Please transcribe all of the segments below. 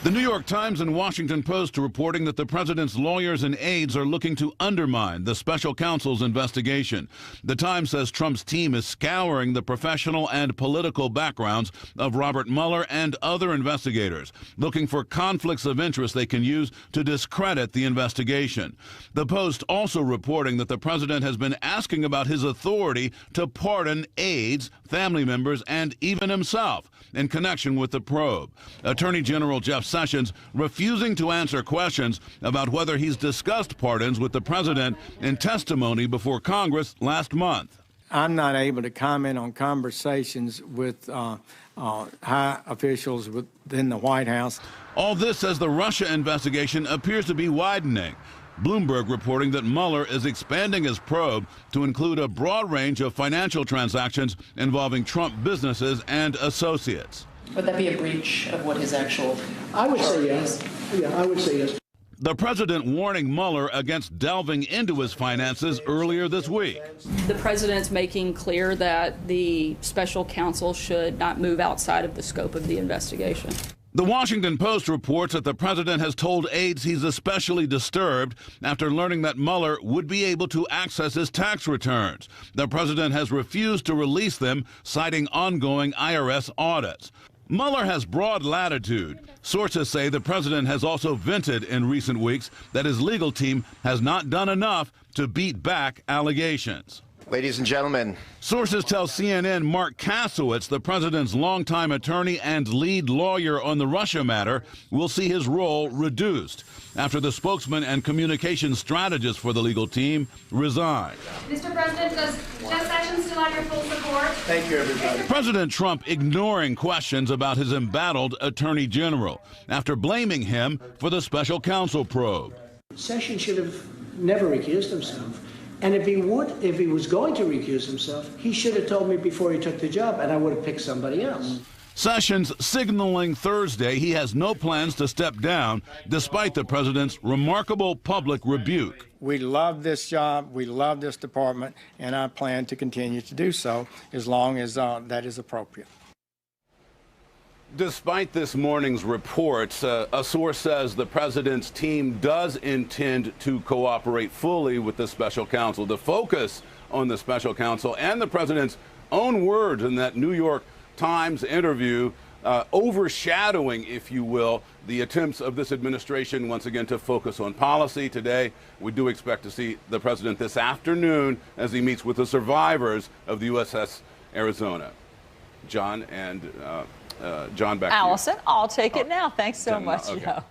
The New York Times and Washington Post are reporting that the president's lawyers and aides are looking to undermine the special counsel's investigation. The Times says Trump's team is scouring the professional and political backgrounds of Robert Mueller and other investigators, looking for conflicts of interest they can use to discredit the investigation. The Post also reporting that the president has been asking about his authority to pardon aides, family members, and even himself in connection with the probe. Attorney General Jeff Sessions refusing to answer questions about whether he's discussed pardons with the president in testimony before Congress last month. I'm not able to comment on conversations with high officials within the White House. All this as the Russia investigation appears to be widening. Bloomberg reporting that Mueller is expanding his probe to include a broad range of financial transactions involving Trump businesses and associates. Would that be a breach of what his actual I would say yes. Yeah, I would say yes. The president warning Mueller against delving into his finances earlier this week. The president's making clear that the special counsel should not move outside of the scope of the investigation. The Washington Post reports that the president has told aides he's especially disturbed after learning that Mueller would be able to access his tax returns. The president has refused to release them, citing ongoing IRS audits. Mueller has broad latitude. Sources say the president has also vented in recent weeks that his legal team has not done enough to beat back allegations. Ladies and gentlemen. Sources tell CNN Mark Kasowitz, the president's longtime attorney and lead lawyer on the Russia matter, will see his role reduced after the spokesman and communications strategist for the legal team resigned. Mr. President, does Jeff Sessions still have your full support? Thank you, everybody. President Trump ignoring questions about his embattled attorney general after blaming him for the special counsel probe. Sessions should have never recused himself. And if he was going to recuse himself, he should have told me before he took the job, and I would have picked somebody else. Sessions signaling Thursday he has no plans to step down, despite the president's remarkable public rebuke. We love this job, we love this department, and I plan to continue to do so as long as that is appropriate. Despite this morning's reports, a source says the president's team does intend to cooperate fully with the special counsel. The focus on the special counsel and the president's own words in that New York Times interview overshadowing, if you will, the attempts of this administration once again to focus on policy. Today, we do expect to see the president this afternoon as he meets with the survivors of the USS Arizona. John and John, back Allison, to you. I'll take it now. Thanks so much, okay. Joe.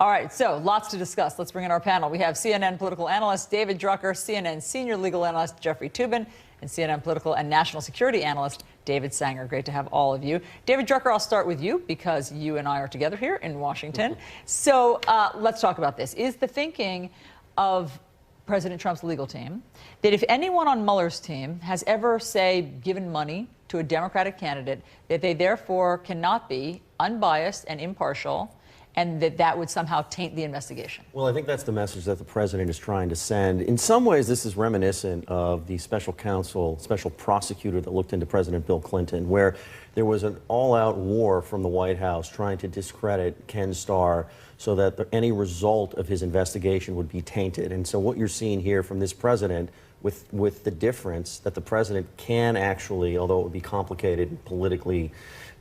All right, so lots to discuss. Let's bring in our panel. We have CNN political analyst David Drucker, CNN senior legal analyst Jeffrey Toobin, and CNN political and national security analyst David Sanger. Great to have all of you. David Drucker, I'll start with you because you and I are together here in Washington. So let's talk about this. Is the thinking of President Trump's legal team that if anyone on Mueller's team has ever, say, given money to a Democratic candidate, that they therefore cannot be unbiased and impartial, and that would somehow taint the investigation? Well, I think that's the message that the president is trying to send. In some ways, this is reminiscent of the special counsel, special prosecutor that looked into President Bill Clinton, where there was an all-out war from the White House trying to discredit Ken Starr so that any result of his investigation would be tainted. And so what you're seeing here from this president, with the difference that the president can actually, although it would be complicated and politically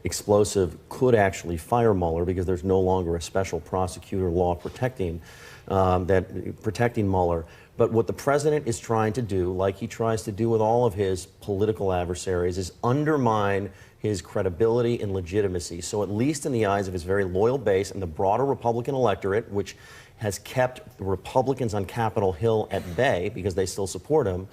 explosive, could actually fire Mueller because there's no longer a special prosecutor law protecting Mueller. But what the president is trying to do, like he tries to do with all of his political adversaries, is undermine his credibility and legitimacy. So at least in the eyes of his very loyal base and the broader Republican electorate, which has kept the Republicans on Capitol Hill at bay because they still support him,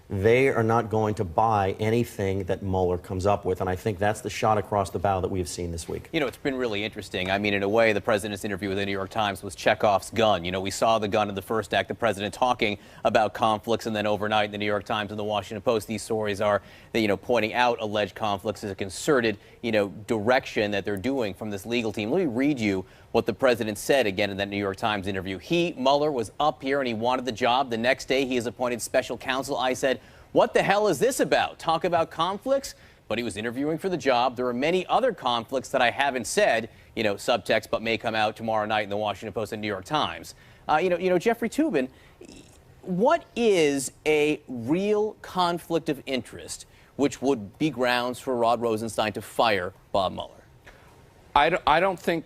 they are not going to buy anything that Mueller comes up with. And I think that's the shot across the bow that we have seen this week. You know, it's been really interesting. I mean, in a way, the president's interview with the New York Times was Chekhov's gun. You know, we saw the gun in the first act, the president talking about conflicts, and then overnight in the New York Times and the Washington Post, these stories are, pointing out alleged conflicts as a concerted, direction that they're doing from this legal team. Let me read you what the president said again in that New York Times interview. Mueller, was up here and he wanted the job. The next day he is appointed special counsel. I said, what the hell is this about? Talk about conflicts? But he was interviewing for the job. There are many other conflicts that I haven't said. subtext, but may come out tomorrow night in the Washington Post and New York Times. Jeffrey Toobin, what is a real conflict of interest which would be grounds for Rod Rosenstein to fire Bob Mueller? I don't think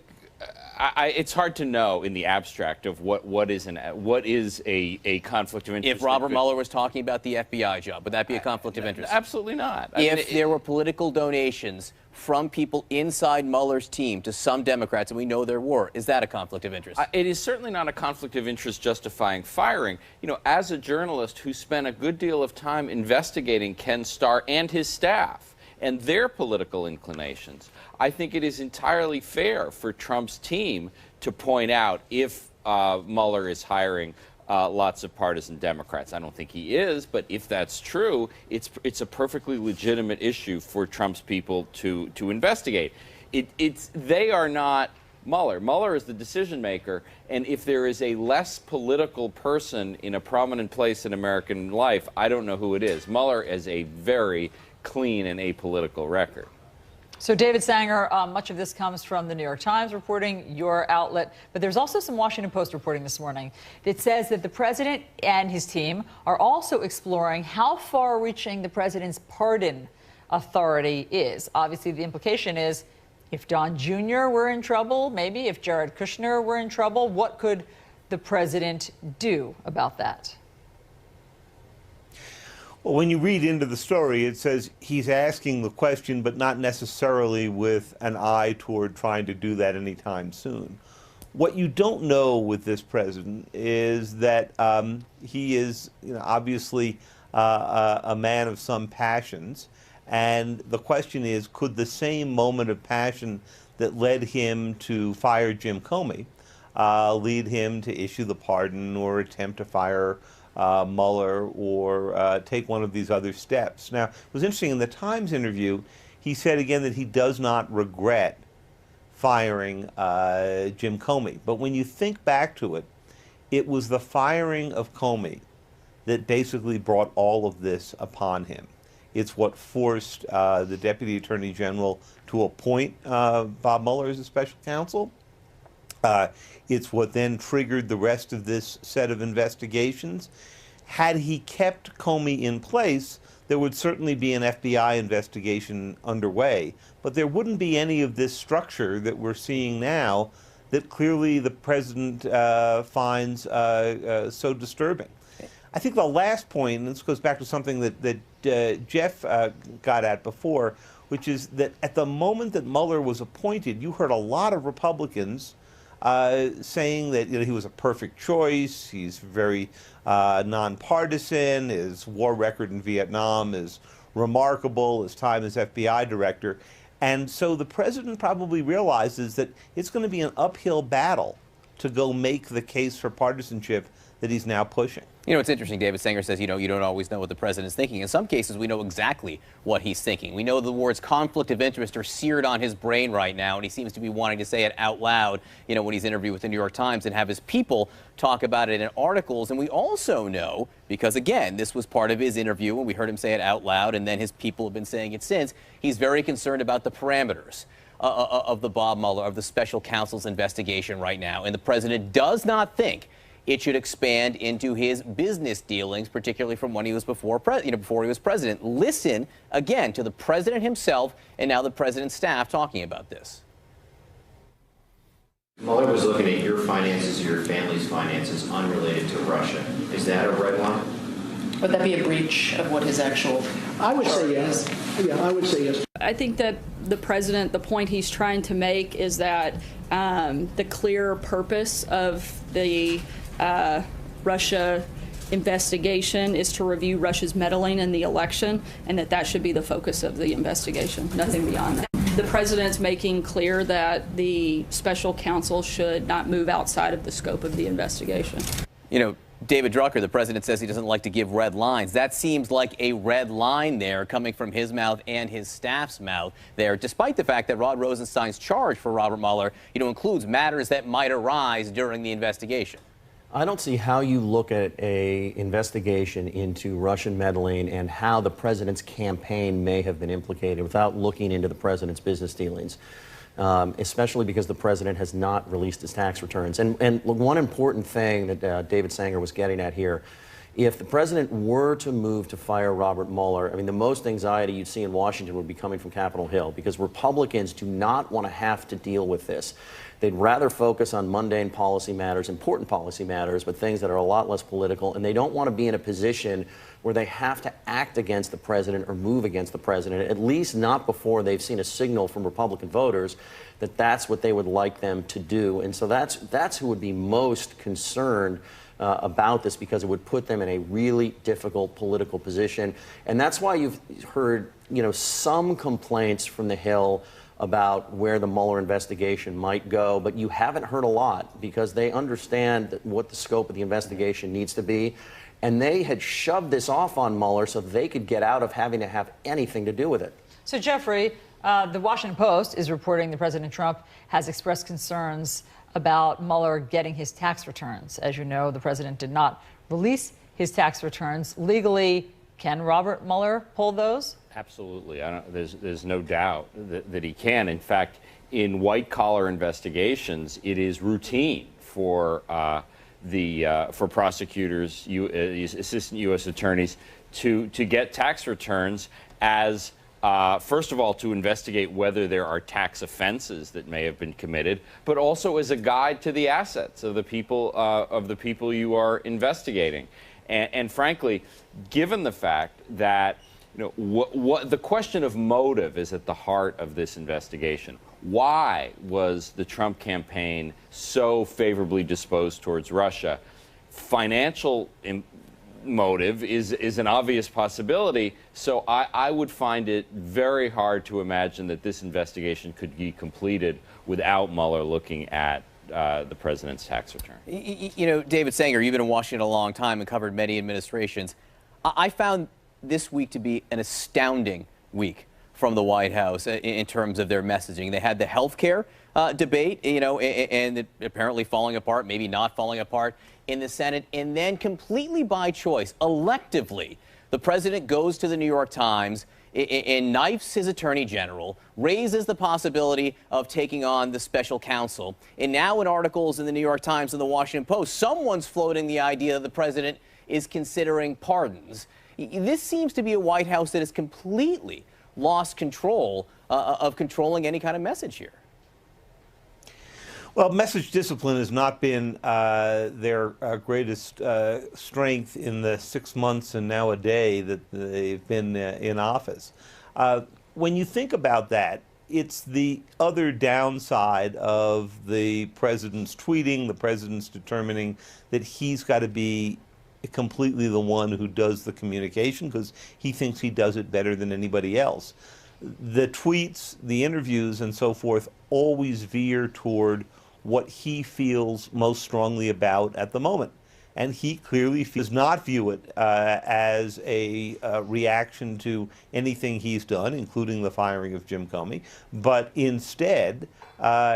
it's hard to know in the abstract of what is a conflict of interest. If Robert Mueller was talking about the FBI job, would that be a conflict of interest? Absolutely not. If there were political donations from people inside Mueller's team to some Democrats, and we know there were, is that a conflict of interest? It is certainly not a conflict of interest justifying firing. As a journalist who spent a good deal of time investigating Ken Starr and his staff and their political inclinations, I think it is entirely fair for Trump's team to point out if Mueller is hiring lots of partisan Democrats. I don't think he is, but if that's true, it's a perfectly legitimate issue for Trump's people to investigate. They are not Mueller. Mueller is the decision maker, and if there is a less political person in a prominent place in American life, I don't know who it is. Mueller is a very clean and apolitical record. So, David Sanger, much of this comes from the New York Times reporting, your outlet, but there's also some Washington Post reporting this morning that says that the president and his team are also exploring how far-reaching the president's pardon authority is. Obviously, the implication is if Don Jr. were in trouble, maybe if Jared Kushner were in trouble, what could the president do about that? Well, when you read into the story, it says he's asking the question, but not necessarily with an eye toward trying to do that anytime soon. What you don't know with this president is that he is obviously a man of some passions. And the question is, could the same moment of passion that led him to fire Jim Comey lead him to issue the pardon or attempt to fire Mueller or take one of these other steps? Now, it was interesting, in the Times interview, he said again that he does not regret firing Jim Comey. But when you think back to it, it was the firing of Comey that basically brought all of this upon him. It's what forced the Deputy Attorney General to appoint Bob Mueller as a special counsel. It's what then triggered the rest of this set of investigations. Had he kept Comey in place, there would certainly be an FBI investigation underway, but there wouldn't be any of this structure that we're seeing now that clearly the president finds so disturbing. I think the last point, and this goes back to something that Jeff got at before, which is that at the moment that Mueller was appointed, you heard a lot of Republicans saying that he was a perfect choice. He's very nonpartisan. His war record in Vietnam is remarkable. His time as FBI director. And so the president probably realizes that it's going to be an uphill battle to go make the case for partisanship that he's now pushing. It's interesting. David Sanger says, you don't always know what the president's thinking. In some cases, we know exactly what he's thinking. We know the words conflict of interest are seared on his brain right now, and he seems to be wanting to say it out loud, when he's interviewed with the New York Times and have his people talk about it in articles. And we also know, because again, this was part of his interview and we heard him say it out loud, and then his people have been saying it since, he's very concerned about the parameters of the Bob Mueller, of the special counsel's investigation right now. And the president does not think it should expand into his business dealings, particularly from when he was before he was president. Listen again to the president himself and now the president's staff talking about this. Mueller was looking at your finances, your family's finances, unrelated to Russia. Is that a red line? Would that be a breach of what his actual? I would say yes. Yeah, I would say yes. I think that the president, the point he's trying to make is that the clear purpose of the Russia investigation is to review Russia's meddling in the election, and that should be the focus of the investigation, nothing beyond that. The president's making clear that the special counsel should not move outside of the scope of the investigation. David Drucker, the president says he doesn't like to give red lines. That seems like a red line there coming from his mouth and his staff's mouth there, despite the fact that Rod Rosenstein's charge for Robert Mueller, includes matters that might arise during the investigation. I don't see how you look at an investigation into Russian meddling and how the president's campaign may have been implicated without looking into the president's business dealings. especially because the president has not released his tax returns. And one important thing that David Sanger was getting at here, if the president were to move to fire Robert Mueller, I mean, the most anxiety you'd see in Washington would be coming from Capitol Hill, because Republicans do not want to have to deal with this. They'd rather focus on mundane policy matters, important policy matters, but things that are a lot less political, and they don't want to be in a position where they have to act against the president or move against the president, at least not before they've seen a signal from Republican voters that that's what they would like them to do. And so that's who would be most concerned about this, because it would put them in a really difficult political position. And that's why you've heard, some complaints from the Hill about where the Mueller investigation might go, but you haven't heard a lot, because they understand what the scope of the investigation needs to be. And they had shoved this off on Mueller so they could get out of having to have anything to do with it. So, Jeffrey, the Washington Post is reporting that President Trump has expressed concerns about Mueller getting his tax returns. As you know, the president did not release his tax returns. Legally, can Robert Mueller pull those? Absolutely. There's no doubt that he can. In fact, in white-collar investigations, it is routine for for prosecutors, assistant U.S. attorneys, to get tax returns as first of all, to investigate whether there are tax offenses that may have been committed, but also as a guide to the assets of the people you are investigating. And frankly, given the fact that what the question of motive is at the heart of this investigation. Why was the Trump campaign so favorably disposed towards Russia? Financial motive is an obvious possibility, so I would find it very hard to imagine that this investigation could be completed without Mueller looking at the president's tax return. David Sanger, you've been in Washington a long time and covered many administrations. I found this week to be an astounding week from the White House in terms of their messaging. They had the health care debate, and it apparently falling apart, maybe not falling apart in the Senate. And then completely by choice, electively, the president goes to the New York Times and knifes his attorney general, raises the possibility of taking on the special counsel. And now in articles in the New York Times and the Washington Post, someone's floating the idea that the president is considering pardons. This seems to be a White House that has completely lost control of controlling any kind of message here. Well, message discipline has not been their greatest strength in the 6 months and now a day that they've been in office. When you think about that, it's the other downside of the president's tweeting, the president's determining that he's got to be completely the one who does the communication because he thinks he does it better than anybody else. The tweets, the interviews, and so forth always veer toward what he feels most strongly about at the moment. And he clearly does not view it as a reaction to anything he's done, including the firing of Jim Comey, but instead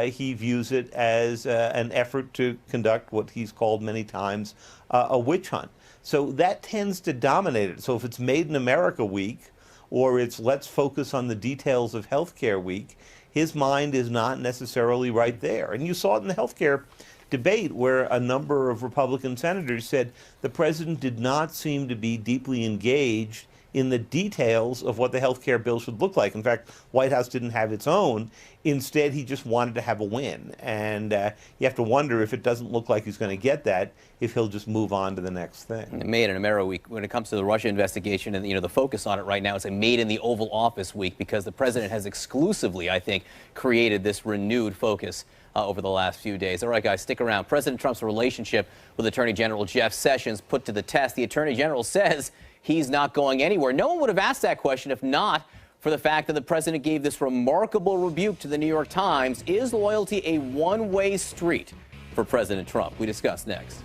he views it as an effort to conduct what he's called many times a witch hunt. So that tends to dominate it. So if it's Made in America week, or it's let's focus on the details of healthcare week, his mind is not necessarily right there. And you saw it in the healthcare debate where a number of Republican senators said the president did not seem to be deeply engaged in the details of what the health care bill should look like. In fact, White House didn't have its own. Instead, he just wanted to have a win. And you have to wonder, if it doesn't look like he's going to get that, if he'll just move on to the next thing. Made in America week, when it comes to the Russia investigation, and the focus on it right now, it's a Made in the Oval Office week, because the president has exclusively, I think, created this renewed focus over the last few days. All right, guys, stick around. President Trump's relationship with Attorney General Jeff Sessions put to the test. The Attorney General says he's not going anywhere. No one would have asked that question if not for the fact that the president gave this remarkable rebuke to the New York Times. Is loyalty a one-way street for President Trump? We discuss next.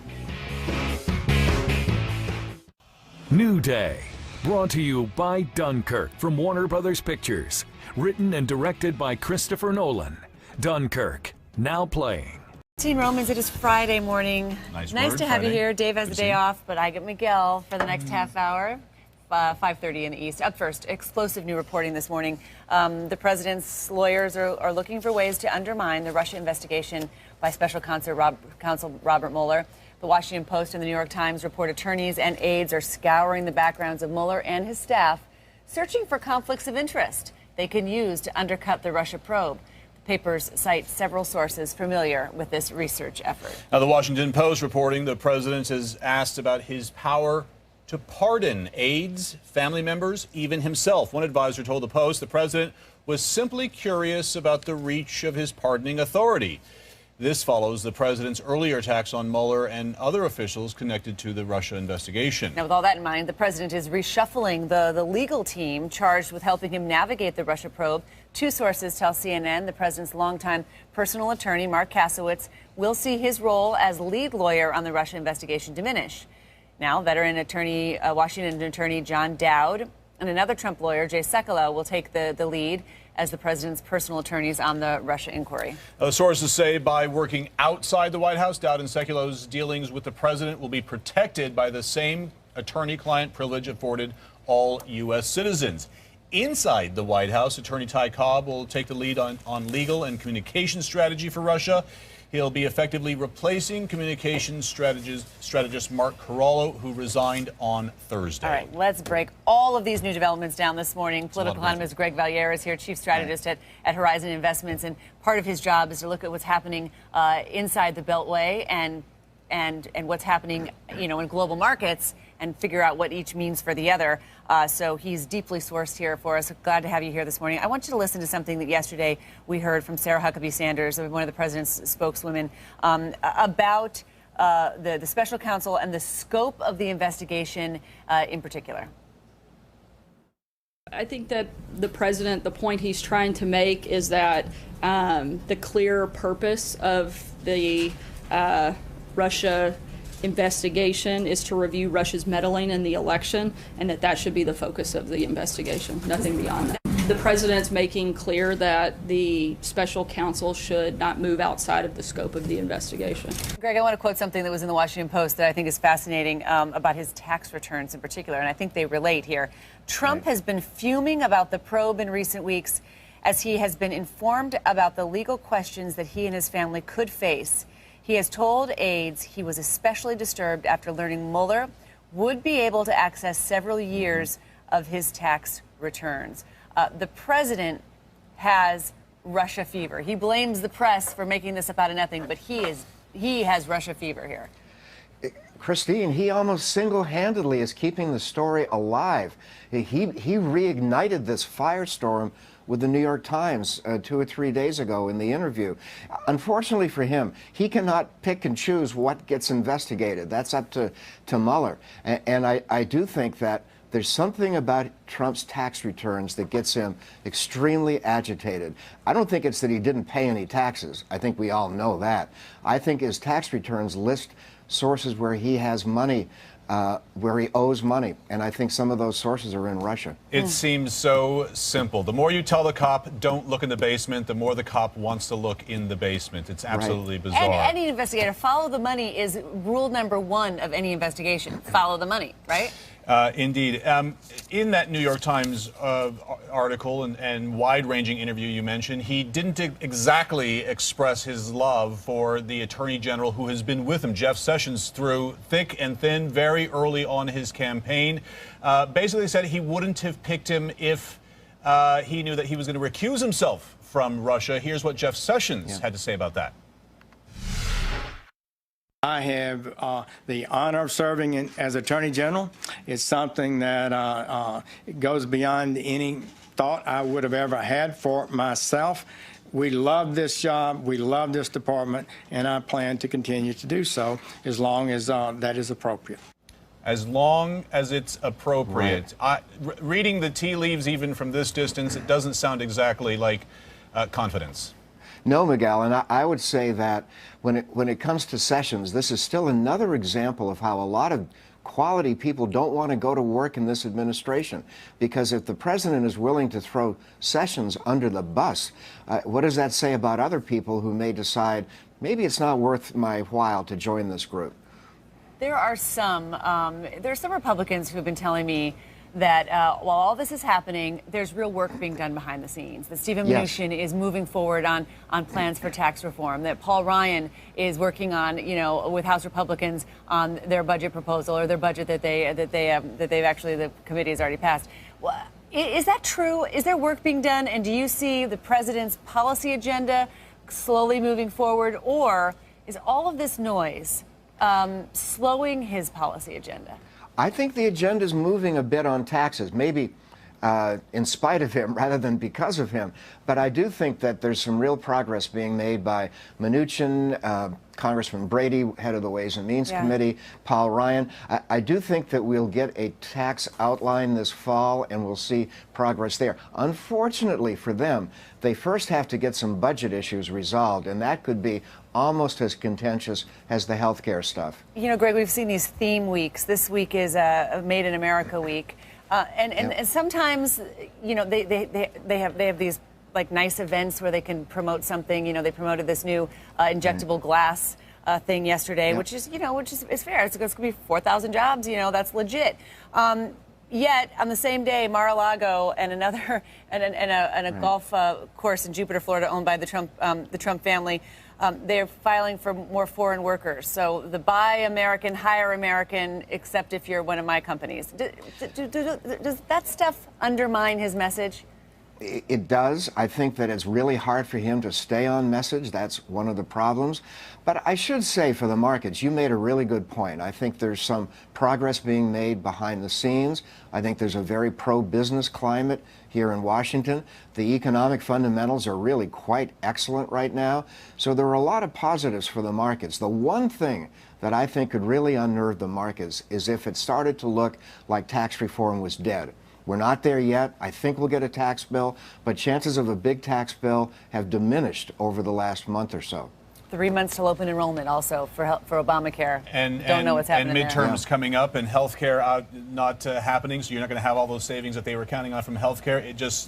New Day, brought to you by Dunkirk from Warner Brothers Pictures. Written and directed by Christopher Nolan. Dunkirk, now playing. Teen Romans, it is Friday morning. Nice to have Friday. you here. Dave has the day off, but I get Miguel for the next half hour. 5:30 in the East. Up first, explosive new reporting this morning. The president's lawyers are looking for ways to undermine the Russia investigation by Special Counsel Robert Mueller. The Washington Post and the New York Times report attorneys and aides are scouring the backgrounds of Mueller and his staff, searching for conflicts of interest they can use to undercut the Russia probe. The papers cite several sources familiar with this research effort. Now, the Washington Post reporting the president is asked about his power to pardon aides, family members, even himself. One advisor told the Post the president was simply curious about the reach of his pardoning authority. This follows the president's earlier attacks on Mueller and other officials connected to the Russia investigation. Now, with all that in mind, the president is reshuffling the legal team charged with helping him navigate the Russia probe. Two sources tell CNN the president's longtime personal attorney, Mark Kasowitz, will see his role as lead lawyer on the Russia investigation diminish. Now, veteran attorney, Washington attorney John Dowd and another Trump lawyer, Jay Sekulow, will take the lead as the president's personal attorneys on the Russia inquiry. Sources say by working outside the White House, Dowd and Sekulow's dealings with the president will be protected by the same attorney-client privilege afforded all U.S. citizens. Inside the White House, Attorney Ty Cobb will take the lead on legal and communication strategy for Russia. He'll be effectively replacing communications strategist Mark Carollo, who resigned on Thursday. All right, let's break all of these new developments down this morning. Political economist Greg Valliere is here, chief strategist at Horizon Investments, and part of his job is to look at what's happening inside the Beltway and what's happening, in global markets and figure out what each means for the other. So he's deeply sourced here for us. Glad to have you here this morning. I want you to listen to something that yesterday we heard from Sarah Huckabee Sanders, one of the president's spokeswomen, about the special counsel and the scope of the investigation in particular. I think that the president, the point he's trying to make is that the clear purpose of the Russia investigation is to review Russia's meddling in the election, and that should be the focus of the investigation, nothing beyond that. The president's making clear that the special counsel should not move outside of the scope of the investigation. Greg, I want to quote something that was in the Washington Post that I think is fascinating about his tax returns in particular, and I think they relate here. Trump has been fuming about the probe in recent weeks as he has been informed about the legal questions that he and his family could face. He has told aides he was especially disturbed after learning Mueller would be able to access several years of his tax returns. The president has Russia fever. He blames the press for making this about nothing, but he has Russia fever here. Christine, he almost single-handedly is keeping the story alive. He reignited this firestorm with the New York Times 2 or 3 days ago in the interview. Unfortunately for him, he cannot pick and choose what gets investigated. That's up to Mueller. And I do think that there's something about Trump's tax returns that gets him extremely agitated. I don't think it's that he didn't pay any taxes. I think we all know that. I think his tax returns list sources where he has money, where he owes money. And I think some of those sources are in Russia. It seems so simple. The more you tell the cop, don't look in the basement, the more the cop wants to look in the basement. It's absolutely bizarre. And any investigator, follow the money is rule number one of any investigation. Follow the money, right? Indeed. In that New York Times article and wide-ranging interview you mentioned, he didn't exactly express his love for the Attorney General who has been with him, Jeff Sessions, through thick and thin, very early on his campaign. Basically said he wouldn't have picked him if he knew that he was going to recuse himself from Russia. Here's what Jeff Sessions had to say about that. I have the honor of serving as Attorney General. It's something that goes beyond any thought I would have ever had for myself. We love this job, we love this department, and I plan to continue to do so as long as that is appropriate. As long as it's appropriate. Right. Reading the tea leaves even from this distance, it doesn't sound exactly like confidence. No, Miguel, and I would say that when it comes to Sessions, this is still another example of how a lot of quality people don't want to go to work in this administration. Because if the president is willing to throw Sessions under the bus, what does that say about other people who may decide maybe it's not worth my while to join this group? There are some Republicans who have been telling me that while all this is happening, there's real work being done behind the scenes. That Stephen Mnuchin is moving forward on plans for tax reform. That Paul Ryan is working on, with House Republicans on their budget proposal or their budget that the committee has already passed. Well, is that true? Is there work being done? And do you see the president's policy agenda slowly moving forward, or is all of this noise slowing his policy agenda? I think the agenda is moving a bit on taxes, maybe in spite of him rather than because of him. But I do think that there's some real progress being made by Mnuchin, Congressman Brady, head of the Ways and Means Committee, Paul Ryan. I do think that we'll get a tax outline this fall and we'll see progress there. Unfortunately for them, they first have to get some budget issues resolved, and that could be almost as contentious as the health care stuff. Greg, we've seen these theme weeks. This week is a Made in America week. And sometimes, they have these like nice events where they can promote something. They promoted this new injectable glass thing yesterday, which is fair. It's going to be 4,000 jobs. That's legit. Yet on the same day, Mar-a-Lago and a golf course in Jupiter, Florida, owned by the Trump family. They're filing for more foreign workers. So the buy American, hire American, except if you're one of my companies. Does that stuff undermine his message? It does. I think that it's really hard for him to stay on message. That's one of the problems. But I should say for the markets, you made a really good point. I think there's some progress being made behind the scenes. I think there's a very pro-business climate here in Washington. The economic fundamentals are really quite excellent right now. So there are a lot of positives for the markets. The one thing that I think could really unnerve the markets is if it started to look like tax reform was dead. We're not there yet. I think we'll get a tax bill, but chances of a big tax bill have diminished over the last month or so. 3 months till open enrollment also for Obamacare. Don't know what's happening and midterms coming up and healthcare not happening, so you're not going to have all those savings that they were counting on from healthcare.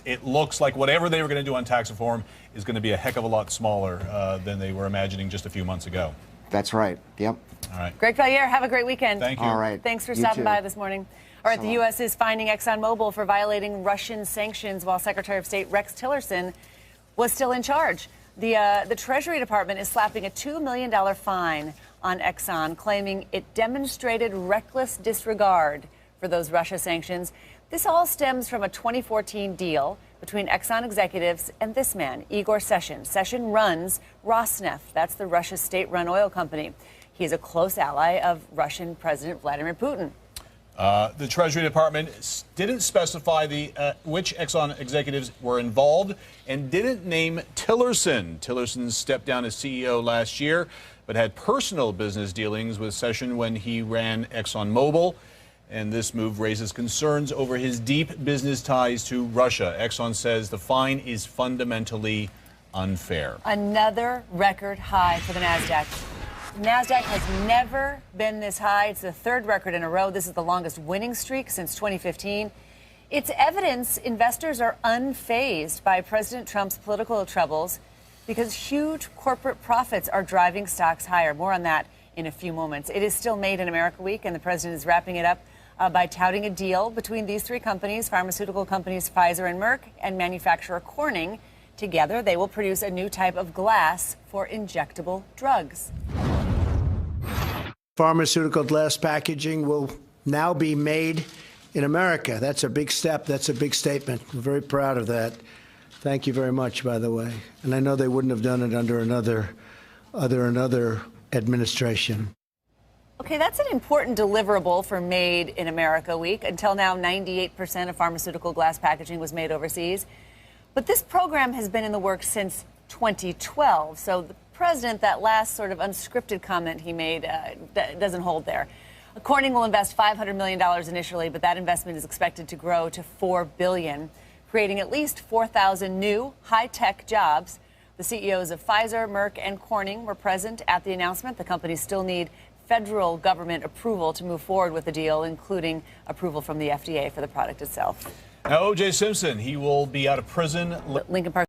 It looks like whatever they were going to do on tax reform is going to be a heck of a lot smaller than they were imagining just a few months ago. That's right. Yep. All right. Greg Valliere, have a great weekend. Thank you. All right. Thanks for stopping by this morning. All right, the U.S. is finding ExxonMobil for violating Russian sanctions while Secretary of State Rex Tillerson was still in charge. The Treasury Department is slapping a $2 million fine on Exxon, claiming it demonstrated reckless disregard for those Russia sanctions. This all stems from a 2014 deal between Exxon executives and this man, Igor Sechin. Sechin runs Rosneft. That's the Russia's state-run oil company. He is a close ally of Russian President Vladimir Putin. The Treasury Department didn't specify which Exxon executives were involved and didn't name Tillerson. Tillerson stepped down as CEO last year, but had personal business dealings with Sechin when he ran ExxonMobil. And this move raises concerns over his deep business ties to Russia. Exxon says the fine is fundamentally unfair. Another record high for the NASDAQ. NASDAQ has never been this high. It's the third record in a row. This is the longest winning streak since 2015. It's evidence investors are unfazed by President Trump's political troubles because huge corporate profits are driving stocks higher. More on that in a few moments. It is still Made in America week, and the president is wrapping it up by touting a deal between these three companies, pharmaceutical companies Pfizer and Merck, and manufacturer Corning. Together, they will produce a new type of glass for injectable drugs. Pharmaceutical glass packaging will now be made in America. That's a big step. That's a big statement. We're very proud of that. Thank you very much, by the way. And I know they wouldn't have done it under another administration. Okay, that's an important deliverable for Made in America week. Until now, 98% of pharmaceutical glass packaging was made overseas. But this program has been in the works since 2012. So the president, that last sort of unscripted comment he made doesn't hold there. Corning will invest $500 million initially, but that investment is expected to grow to $4 billion, creating at least 4,000 new high-tech jobs. The CEOs of Pfizer, Merck, and Corning were present at the announcement. The companies still need federal government approval to move forward with the deal, including approval from the FDA for the product itself. Now, O.J. Simpson, he will be out of prison. Lincoln Park.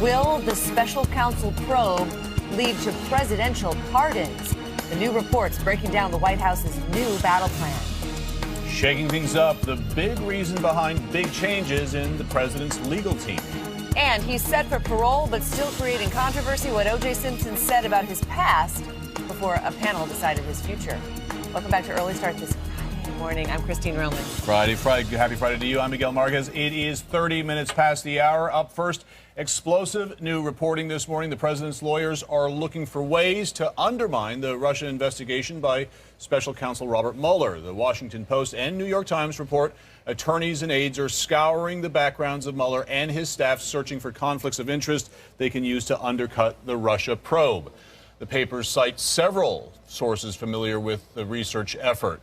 Will the special counsel probe lead to presidential pardons? The new reports breaking down the White House's new battle plan. Shaking things up, the big reason behind big changes in the president's legal team. And he's set for parole, but still creating controversy. What O.J. Simpson said about his past before a panel decided his future. Welcome back to Early Start this Friday morning. I'm Christine Roman. Happy Friday to you. I'm Miguel Marquez. It is 30 minutes past the hour. Up first, explosive new reporting this morning. The president's lawyers are looking for ways to undermine the Russia investigation by Special Counsel Robert Mueller. The Washington Post and New York Times report attorneys and aides are scouring the backgrounds of Mueller and his staff, searching for conflicts of interest they can use to undercut the Russia probe. The papers cite several sources familiar with the research effort.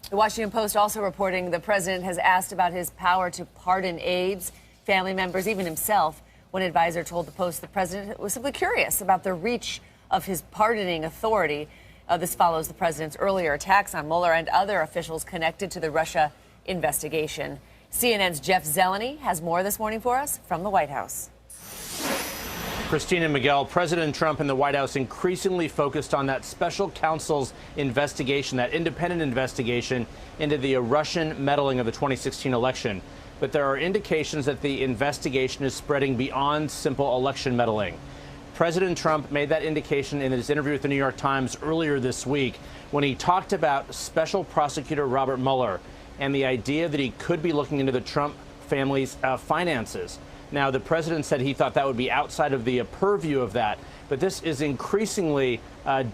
The Washington Post also reporting the president has asked about his power to pardon aides, family members, even himself. One advisor told the Post the president was simply curious about the reach of his pardoning authority. This follows the president's earlier attacks on Mueller and other officials connected to the Russia investigation. CNN's Jeff Zeleny has more this morning for us from the White House. Christine and Miguel, President Trump and the White House increasingly focused on that special counsel's investigation, that independent investigation into the Russian meddling of the 2016 election. But there are indications that the investigation is spreading beyond simple election meddling. President Trump made that indication in his interview with the New York Times earlier this week when he talked about Special Prosecutor Robert Mueller and the idea that he could be looking into the Trump family's finances. Now, the president said he thought that would be outside of the purview of that, but this is increasingly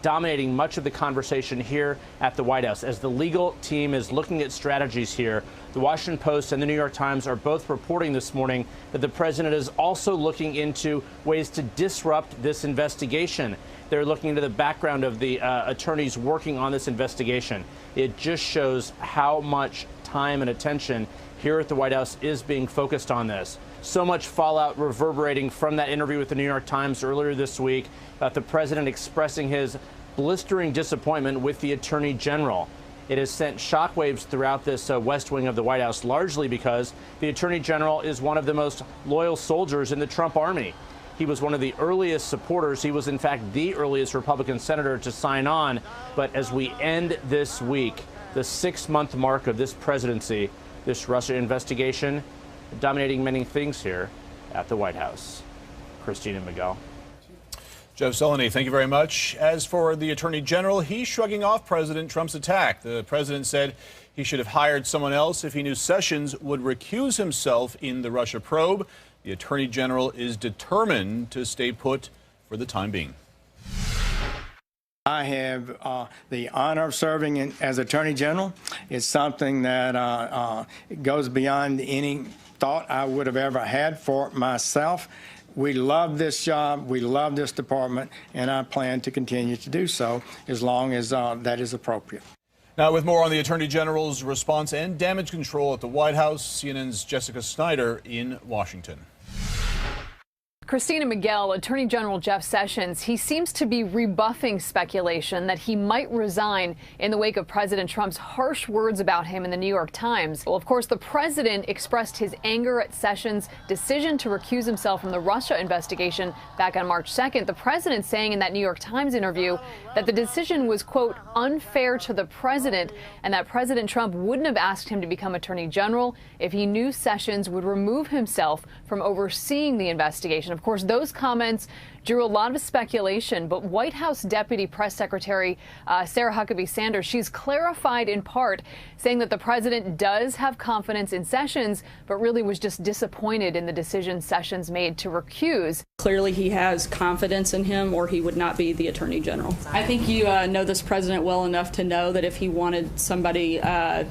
dominating much of the conversation here at the White House. As the legal team is looking at strategies here, the Washington Post and the New York Times are both reporting this morning that the president is also looking into ways to disrupt this investigation. They're looking into the background of the attorneys working on this investigation. It just shows how much time and attention here at the White House is being focused on this. So much fallout reverberating from that interview with the New York Times earlier this week about the president expressing his blistering disappointment with the attorney general. It has sent shockwaves throughout this West Wing of the White House, largely because the attorney general is one of the most loyal soldiers in the Trump army. He was one of the earliest supporters. He was, in fact, the earliest Republican senator to sign on. But as we end this week, the 6-month mark of this presidency, this Russia investigation, dominating many things here at the White House. Christine and Miguel. Jeff Zeleny, thank you very much. As for the Attorney General, he's shrugging off President Trump's attack. The president said he should have hired someone else if he knew Sessions would recuse himself in the Russia probe. The Attorney General is determined to stay put for the time being. I have the honor of serving as Attorney General. It's something that goes beyond any thought I would have ever had for myself. We love this job, we love this department, and I plan to continue to do so as long as that is appropriate. Now, with more on the Attorney General's response and damage control at the White House, CNN's Jessica Snyder in Washington. Christina Miguel, Attorney General Jeff Sessions, he seems to be rebuffing speculation that he might resign in the wake of President Trump's harsh words about him in the New York Times. Well, of course, the president expressed his anger at Sessions' decision to recuse himself from the Russia investigation back on March 2nd. The president saying in that New York Times interview that the decision was, quote, unfair to the president, and that President Trump wouldn't have asked him to become Attorney General if he knew Sessions would remove himself from overseeing the investigation. Of course, those comments drew a lot of speculation, but White House Deputy Press Secretary Sarah Huckabee Sanders, she's clarified in part, saying that the president does have confidence in Sessions, but really was just disappointed in the decision Sessions made to recuse. Clearly, he has confidence in him, or he would not be the Attorney General. I think you know this president well enough to know that if he wanted somebody to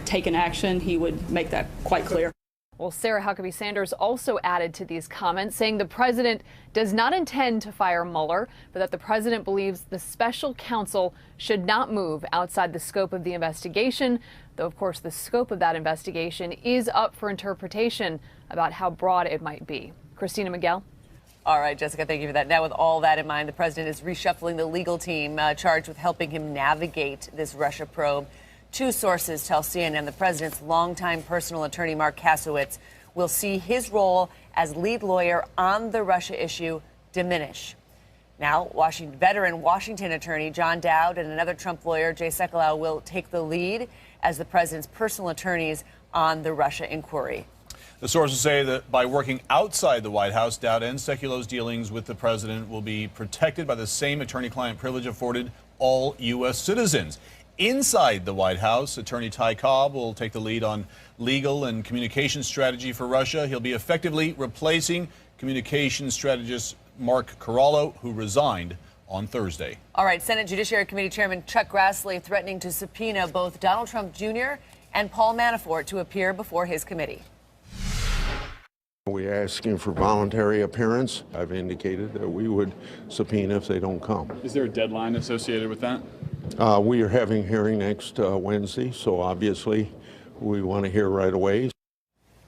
take an action, he would make that quite clear. Well, Sarah Huckabee Sanders also added to these comments, saying the president does not intend to fire Mueller, but that the president believes the special counsel should not move outside the scope of the investigation, though, of course, the scope of that investigation is up for interpretation about how broad it might be. Christina Miguel. All right, Jessica, thank you for that. Now, with all that in mind, the president is reshuffling the legal team charged with helping him navigate this Russia probe. Two sources tell CNN the president's longtime personal attorney, Mark Kasowitz, will see his role as lead lawyer on the Russia issue diminish. Now, veteran Washington attorney John Dowd and another Trump lawyer, Jay Sekulow, will take the lead as the president's personal attorneys on the Russia inquiry. The sources say that by working outside the White House, Dowd and Sekulow's dealings with the president will be protected by the same attorney-client privilege afforded all U.S. citizens. Inside the White House, attorney Ty Cobb will take the lead on legal and communication strategy for Russia. He'll be effectively replacing communications strategist Mark Corallo, who resigned on Thursday. All right, Senate Judiciary Committee Chairman Chuck Grassley threatening to subpoena both Donald Trump Jr. and Paul Manafort to appear before his committee. We're asking for voluntary appearance. I've indicated that we would subpoena if they don't come. Is there a deadline associated with that? We are having a hearing next Wednesday, so obviously we want to hear right away.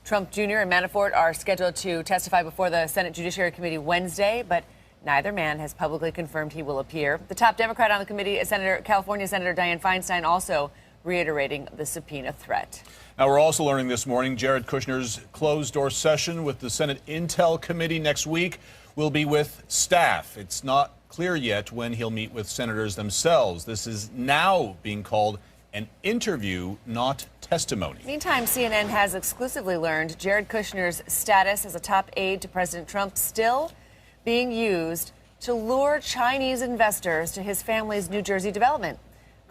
Trump Jr. and Manafort are scheduled to testify before the Senate Judiciary Committee Wednesday, but neither man has publicly confirmed he will appear. The top Democrat on the committee is California Senator Dianne Feinstein, also reiterating the subpoena threat. Now, we're also learning this morning Jared Kushner's closed-door session with the Senate Intel Committee next week will be with staff. It's not clear yet when he'll meet with senators themselves. This is now being called an interview, not testimony. Meantime, CNN has exclusively learned Jared Kushner's status as a top aide to President Trump still being used to lure Chinese investors to his family's New Jersey development.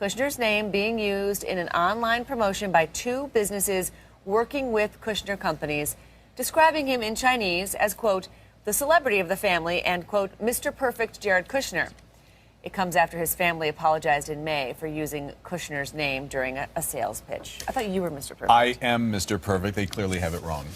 Kushner's name being used in an online promotion by two businesses working with Kushner companies, describing him in Chinese as, quote, the celebrity of the family and, quote, Mr. Perfect Jared Kushner. It comes after his family apologized in May for using Kushner's name during a sales pitch. I thought you were Mr. Perfect. I am Mr. Perfect. They clearly have it wrong.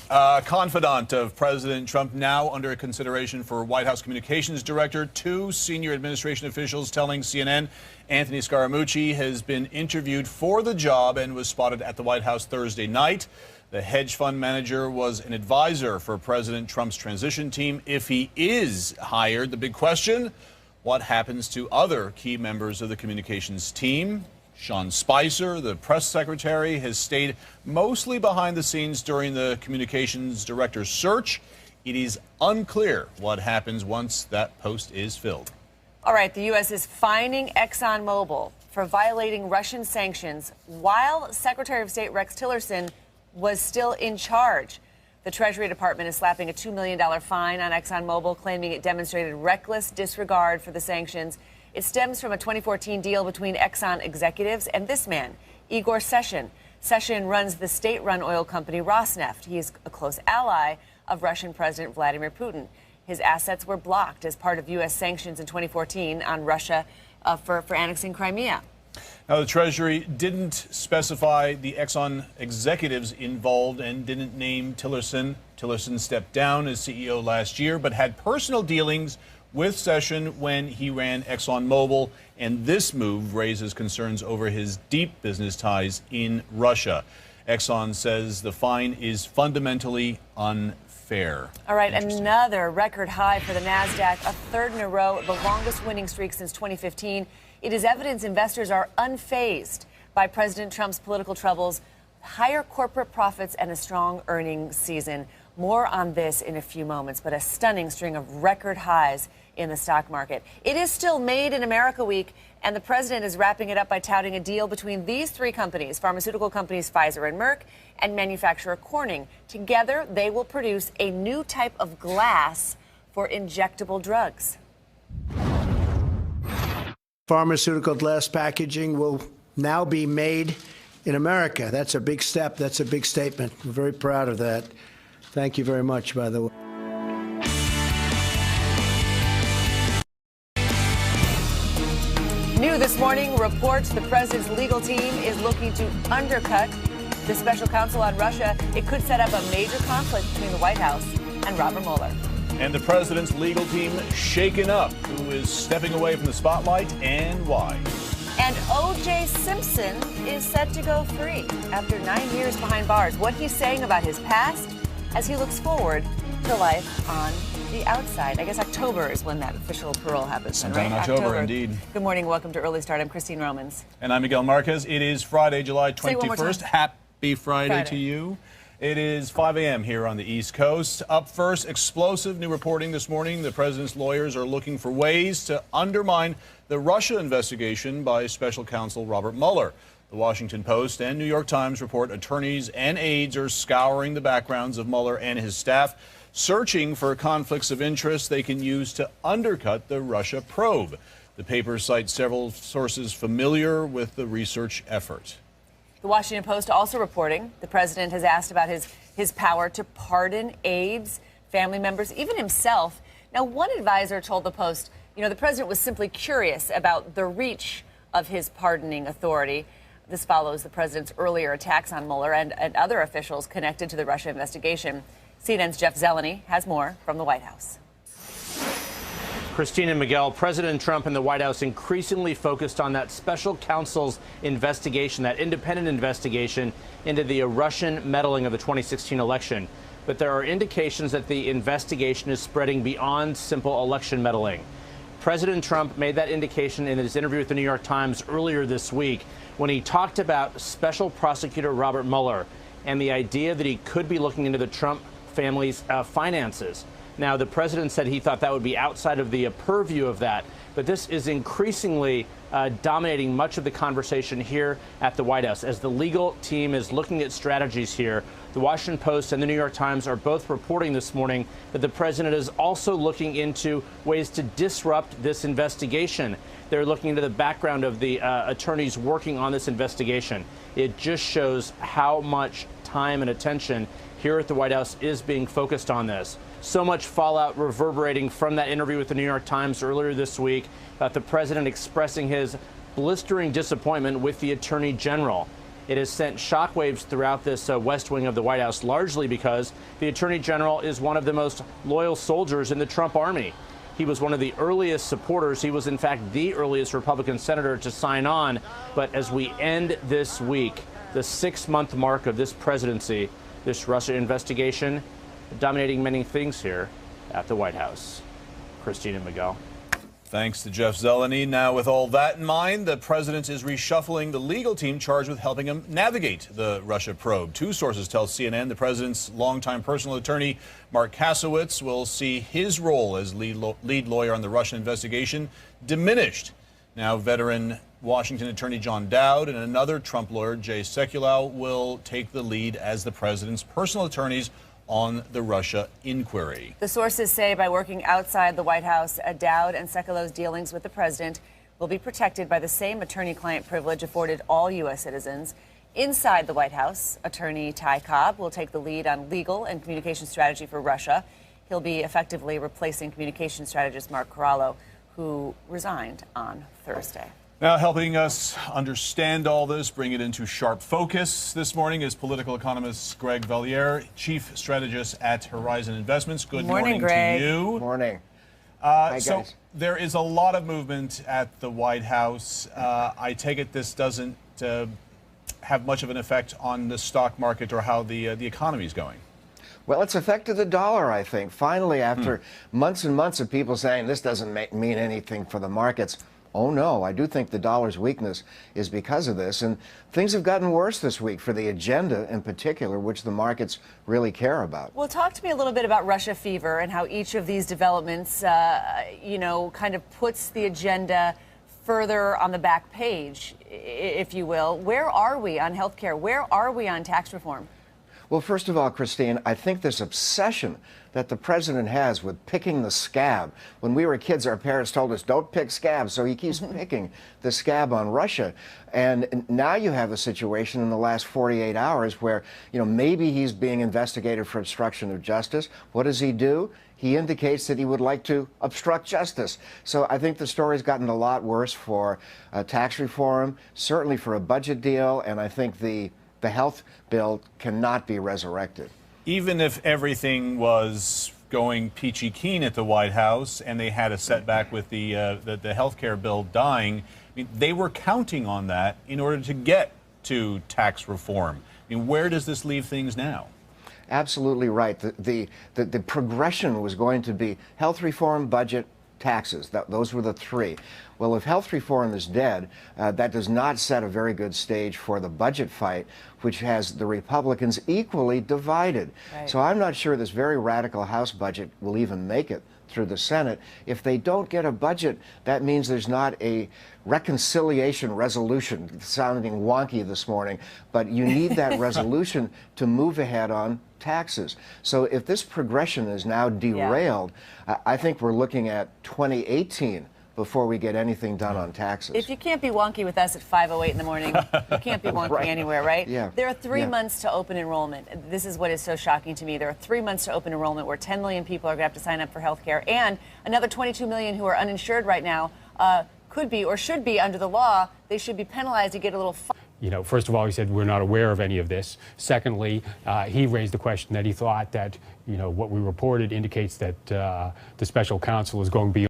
Confidant of President Trump now under consideration for White House Communications Director. Two senior administration officials telling CNN Anthony Scaramucci has been interviewed for the job and was spotted at the White House Thursday night. The hedge fund manager was an advisor for President Trump's transition team. If he is hired, the big question, what happens to other key members of the communications team? Sean Spicer, the press secretary, has stayed mostly behind the scenes during the communications director's search. It is unclear what happens once that post is filled. All right, the U.S. is fining ExxonMobil for violating Russian sanctions while Secretary of State Rex Tillerson was still in charge. The Treasury Department is slapping a $2 million fine on ExxonMobil, claiming it demonstrated reckless disregard for the sanctions. It stems from a 2014 deal between Exxon executives and this man, Igor Sechin. Sechin runs the state-run oil company Rosneft. He is a close ally of Russian President Vladimir Putin. His assets were blocked as part of U.S. sanctions in 2014 on Russia for annexing Crimea. Now, the Treasury didn't specify the Exxon executives involved and didn't name Tillerson. Tillerson stepped down as CEO last year, but had personal dealings with Sechin when he ran ExxonMobil, and this move raises concerns over his deep business ties in Russia. Exxon says the fine is fundamentally unfair. All right, another record high for the NASDAQ, a third in a row, the longest winning streak since 2015. It is evidence investors are unfazed by President Trump's political troubles, higher corporate profits, and a strong earnings season. More on this in a few moments, but a stunning string of record highs in the stock market. It is still Made in America week, and the president is wrapping it up by touting a deal between these three companies, pharmaceutical companies Pfizer and Merck, and manufacturer Corning. Together, they will produce a new type of glass for injectable drugs. Pharmaceutical glass packaging will now be made in America. That's a big step. That's a big statement. We're very proud of that. Thank you very much, by the way. New this morning, reports the president's legal team is looking to undercut the special counsel on Russia. It could set up a major conflict between the White House and Robert Mueller. And the president's legal team shaken up. Who is stepping away from the spotlight and why? And O.J. Simpson is set to go free after 9 years behind bars. What he's saying about his past as he looks forward to life on the outside. I guess October is when that official parole happens. Sometime in October, indeed. Good morning. Welcome to Early Start. I'm Christine Romans. And I'm Miguel Marquez. It is Friday, July 21st. Happy Friday to you. It is 5 a.m. here on the East Coast. Up first, explosive new reporting this morning. The president's lawyers are looking for ways to undermine the Russia investigation by special counsel Robert Mueller. The Washington Post and New York Times report attorneys and aides are scouring the backgrounds of Mueller and his staff, searching for conflicts of interest they can use to undercut the Russia probe. The papers cite several sources familiar with the research effort. The Washington Post also reporting the president has asked about his power to pardon aides, family members, even himself. Now, one advisor told the Post, the president was simply curious about the reach of his pardoning authority. This follows the president's earlier attacks on Mueller and other officials connected to the Russia investigation. CNN's Jeff Zeleny has more from the White House. Christine and Miguel, President Trump and the White House increasingly focused on that special counsel's investigation, that independent investigation into the Russian meddling of the 2016 election. But there are indications that the investigation is spreading beyond simple election meddling. President Trump made that indication in his interview with the New York Times earlier this week when he talked about Special Prosecutor Robert Mueller and the idea that he could be looking into the Trump family's finances. Now, the president said he thought that would be outside of the purview of that, but this is increasingly dominating much of the conversation here at the White House. As the legal team is looking at strategies here, the Washington Post and the New York Times are both reporting this morning that the president is also looking into ways to disrupt this investigation. They're looking into the background of the attorneys working on this investigation. It just shows how much time and attention here at the White House is being focused on this. So much fallout reverberating from that interview with the New York Times earlier this week about the president expressing his blistering disappointment with the attorney general. It has sent shockwaves throughout this West Wing of the White House, largely because the attorney general is one of the most loyal soldiers in the Trump army. He was one of the earliest supporters. He was, in fact, the earliest Republican senator to sign on. But as we end this week, the 6-month mark of this presidency, this Russia investigation, dominating many things here at the White House. Christine and Miguel. Thanks to Jeff Zeleny. Now, with all that in mind, the president is reshuffling the legal team charged with helping him navigate the Russia probe. Two sources tell CNN the president's longtime personal attorney, Mark Kasowitz, will see his role as lead lawyer on the Russian investigation diminished. Now, veteran Washington attorney John Dowd and another Trump lawyer, Jay Sekulow, will take the lead as the president's personal attorneys on the Russia inquiry. The sources say by working outside the White House, Dowd and Sekulow's dealings with the president will be protected by the same attorney-client privilege afforded all U.S. citizens. Inside the White House, attorney Ty Cobb will take the lead on legal and communication strategy for Russia. He'll be effectively replacing communication strategist Mark Corallo, who resigned on Thursday. Now, helping us understand all this, bring it into sharp focus this morning is political economist Greg Valliere, chief strategist at Horizon Investments. Good morning, Greg. to you. Morning. Hi, So guys. there is a lot of movement at the White House. I take it this doesn't have much of an effect on the stock market or how the economy is going. Well, it's affected the dollar, I think. Finally, after months and months of people saying this doesn't mean anything for the markets, oh no, I do think the dollar's weakness is because of this. And things have gotten worse this week for the agenda in particular, which the markets really care about. Well, talk to me a little bit about Russia fever and how each of these developments, kind of puts the agenda further on the back page, if you will. Where are we on health care? Where are we on tax reform? Well, first of all, Christine, I think this obsession that the president has with picking the scab. When we were kids, our parents told us, don't pick scabs, so he keeps picking the scab on Russia. And now you have a situation in the last 48 hours where, maybe he's being investigated for obstruction of justice. What does he do? He indicates that he would like to obstruct justice. So I think the story's gotten a lot worse for tax reform, certainly for a budget deal, and I think the health bill cannot be resurrected. Even if everything was going peachy keen at the White House and they had a setback with the health care bill dying, they were counting on that in order to get to tax reform. Where does this leave things now? Absolutely right. The progression was going to be health reform, budget, taxes. Those were the three. Well, if health reform is dead, that does not set a very good stage for the budget fight, which has the Republicans equally divided. Right. So I'm not sure this very radical House budget will even make it through the Senate. If they don't get a budget, that means there's not a reconciliation resolution. Sounding wonky this morning, but you need that resolution to move ahead on taxes. So if this progression is now derailed, I think we're looking at 2018 before we get anything done on taxes. If you can't be wonky with us at 5:08 in the morning, you can't be wonky anywhere, right? Yeah. There are 3 months to open enrollment. This is what is so shocking to me. There are 3 months to open enrollment where 10 million people are going to have to sign up for health care, and another 22 million who are uninsured right now could be or should be under the law. They should be penalized to get a little fine. You know, first of all, he said we're not aware of any of this. Secondly, he raised the question that he thought that, you know, what we reported indicates that the special counsel is going beyond